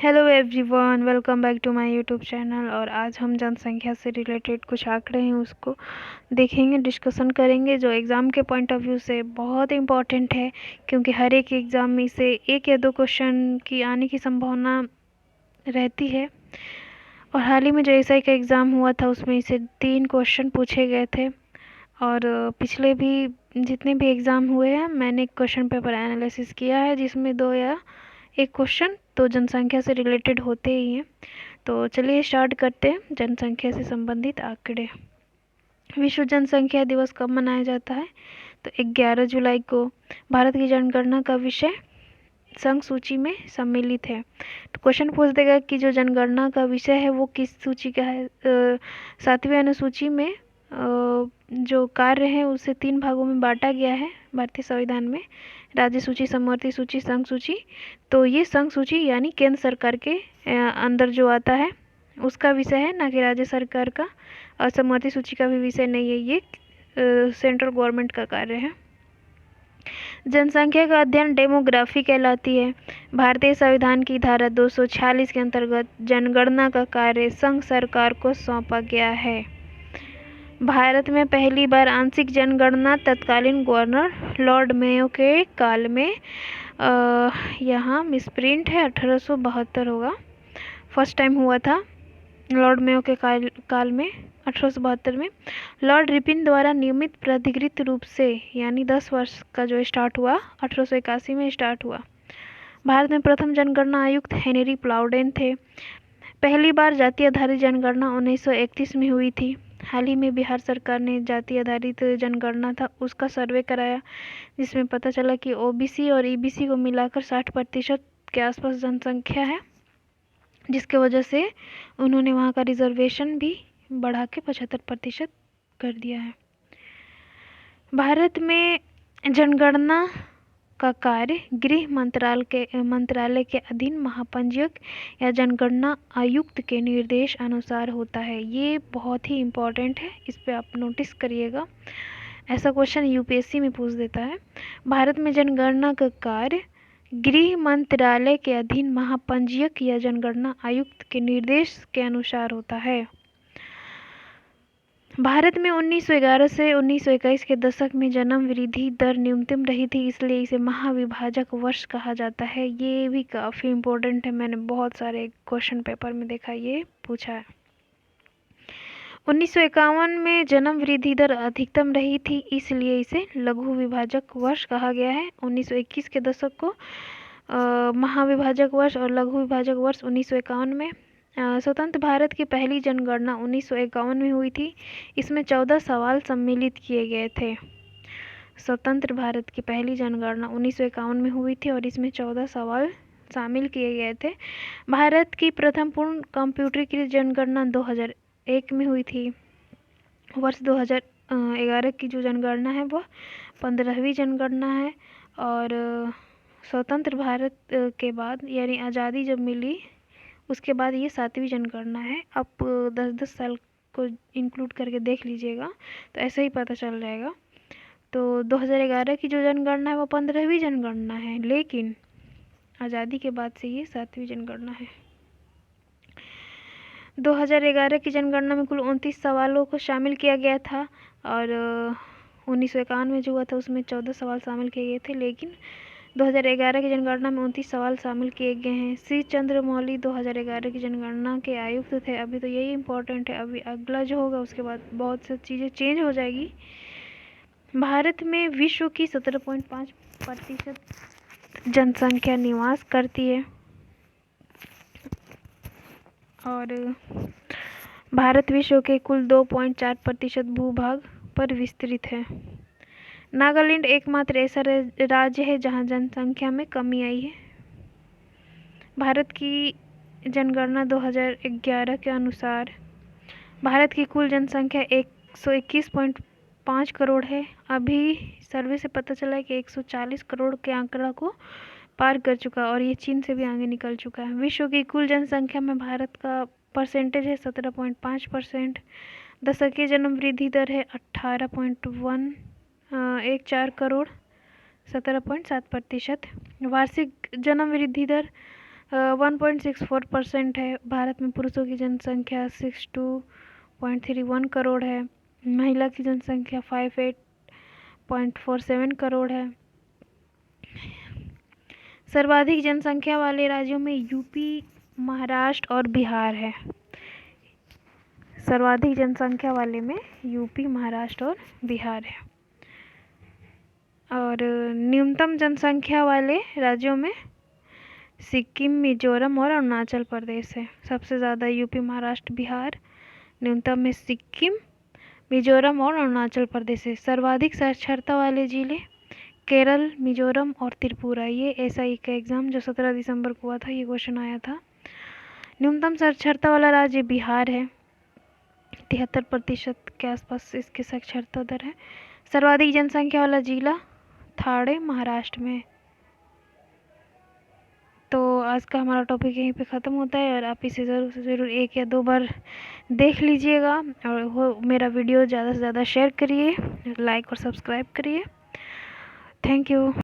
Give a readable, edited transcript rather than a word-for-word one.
Hello everyone, welcome back to my YouTube channel. और आज हम जनसंख्या से रिलेटेड कुछ आंकड़े हैं उसको देखेंगे, डिस्कशन करेंगे, जो एग्ज़ाम के पॉइंट ऑफ व्यू से बहुत इम्पॉर्टेंट है, क्योंकि हर एक एग्ज़ाम में से एक या दो क्वेश्चन की आने की संभावना रहती है। और हाल ही में जो एसआई का एग्ज़ाम हुआ था उसमें से 3 क्वेश्चन पूछे गए थे। और पिछले भी जितने भी एग्ज़ाम हुए हैं मैंने क्वेश्चन पेपर एनालिसिस किया है, जिसमें 2 या 1 क्वेश्चन तो जनसंख्या से रिलेटेड होते ही हैं। तो चलिए स्टार्ट करते हैं जनसंख्या से संबंधित आंकड़े। विश्व जनसंख्या दिवस कब मनाया जाता है? तो 11 जुलाई को। भारत की जनगणना का विषय संघ सूची में सम्मिलित है। तो क्वेश्चन पूछ देगा कि जो जनगणना का विषय है वो किस सूची का है। 7वीं अनुसूची में जो कार्य है उसे 3 भागों में बांटा गया है भारतीय संविधान में: राज्य सूची, समवर्ती सूची, संघ सूची। तो ये संघ सूची यानी केंद्र सरकार के अंदर जो आता है उसका विषय है, ना कि राज्य सरकार का। और समवर्ती सूची का भी विषय नहीं है, ये सेंट्रल गवर्नमेंट का कार्य है। जनसंख्या का अध्ययन डेमोग्राफी कहलाती है। भारतीय संविधान की धारा 246 के अंतर्गत जनगणना का कार्य संघ सरकार को सौंपा गया है। भारत में पहली बार आंशिक जनगणना तत्कालीन गवर्नर लॉर्ड मेयो के काल में, यहाँ मिसप्रिंट है, 1872 होगा, फर्स्ट टाइम हुआ था लॉर्ड मेयो के काल में 1872 में। लॉर्ड रिपिन द्वारा नियमित प्राधिकृत रूप से, यानी 10 वर्ष का जो स्टार्ट हुआ 1881 में स्टार्ट हुआ। भारत में प्रथम जनगणना आयुक्त हेनरी प्लाउडेन थे। पहली बार जाति आधारित जनगणना 1931 में हुई थी। हाल ही में बिहार सरकार ने जाति आधारित जनगणना था उसका सर्वे कराया, जिसमें पता चला कि ओबीसी और ईबीसी को मिलाकर 60% के आसपास जनसंख्या है, जिसके वजह से उन्होंने वहाँ का रिजर्वेशन भी बढ़ा के 75% कर दिया है। भारत में जनगणना का कार्य गृह मंत्रालय के अधीन महापंजीयक या जनगणना आयुक्त के निर्देश अनुसार होता है। ये बहुत ही इम्पोर्टेंट है, इस पे आप नोटिस करिएगा, ऐसा क्वेश्चन यूपीएससी में पूछ देता है। भारत में जनगणना का कार्य गृह मंत्रालय के अधीन महापंजीयक या जनगणना आयुक्त के निर्देश के अनुसार होता है। भारत में 1911 से 1921 के दशक में जन्म वृद्धि दर न्यूनतम रही थी, इसलिए इसे महाविभाजक वर्ष कहा जाता है। ये भी काफ़ी इम्पोर्टेंट है, मैंने बहुत सारे क्वेश्चन पेपर में देखा, ये पूछा है। 1951 में जन्म वृद्धि दर अधिकतम रही थी, इसलिए इसे लघु विभाजक वर्ष कहा गया है। 1921 के दशक को महाविभाजक वर्ष और लघु विभाजक वर्ष 1951 में। स्वतंत्र भारत की पहली जनगणना 1951 में हुई थी। इसमें 14 सवाल सम्मिलित किए गए थे। स्वतंत्र भारत की पहली जनगणना 1951 में हुई थी और इसमें 14 सवाल शामिल किए गए थे। भारत की प्रथम पूर्ण कंप्यूटरीकृत जनगणना 2001 में हुई थी। वर्ष 2011 की जो जनगणना है वह 15वीं जनगणना है। और स्वतंत्र भारत के बाद, यानी आज़ादी जब मिली उसके बाद, ये 7वीं जनगणना है। आप 10-10 साल को इंक्लूड करके देख लीजिएगा तो ऐसे ही पता चल जाएगा। तो 2011 की जो जनगणना है वो 15वीं जनगणना है, लेकिन आज़ादी के बाद से ये 7वीं जनगणना है। 2011 की जनगणना में कुल 29 सवालों को शामिल किया गया था और 1951 में जो हुआ था उसमें 14 सवाल शामिल किए गए थे, लेकिन 2011 की जनगणना में 29 सवाल शामिल किए गए हैं। सी चंद्रमौली 2011 की जनगणना के आयुक्त थे। अभी तो यही इम्पोर्टेंट है, अभी अगला जो होगा उसके बाद बहुत सी चीज़ें चेंज हो जाएगी। भारत में विश्व की 17.5% जनसंख्या निवास करती है और भारत विश्व के कुल 2.4% भूभाग पर विस्तृत है। नागालैंड एकमात्र ऐसा राज्य है जहां जनसंख्या में कमी आई है। भारत की जनगणना 2011 के अनुसार भारत की कुल जनसंख्या 121.5 करोड़ है। अभी सर्वे से पता चला है कि 140 करोड़ के आंकड़ा को पार कर चुका और ये चीन से भी आगे निकल चुका है। विश्व की कुल जनसंख्या में भारत का परसेंटेज है 17.5%। दशकीय जन्म वृद्धि दर है 18.14 करोड़, 17.7%। वार्षिक जन्म वृद्धि दर 1.64% है। भारत में पुरुषों की जनसंख्या 62.31 करोड़ है। महिला की जनसंख्या 58.47 करोड़ है। सर्वाधिक जनसंख्या वाले राज्यों में यूपी, महाराष्ट्र और बिहार है। सर्वाधिक जनसंख्या वाले में यूपी, महाराष्ट्र और बिहार है। और न्यूनतम जनसंख्या वाले राज्यों में सिक्किम, मिजोरम और अरुणाचल प्रदेश है। सबसे ज़्यादा यूपी, महाराष्ट्र, बिहार, न्यूनतम में सिक्किम, मिजोरम और अरुणाचल प्रदेश है। सर्वाधिक साक्षरता वाले जिले केरल, मिजोरम और त्रिपुरा। ये SI का एग्ज़ाम जो 17 दिसंबर को हुआ था, ये क्वेश्चन आया था। न्यूनतम साक्षरता वाला राज्य बिहार है। 73% के आसपास इसकी साक्षरता दर है। सर्वाधिक जनसंख्या वाला जिला ठाणे, महाराष्ट्र में। तो आज का हमारा टॉपिक यहीं पे ख़त्म होता है और आप इसे ज़रूर से ज़रूर 1 या 2 बार देख लीजिएगा और मेरा वीडियो ज़्यादा से ज़्यादा शेयर करिए, लाइक और सब्सक्राइब करिए। Thank you.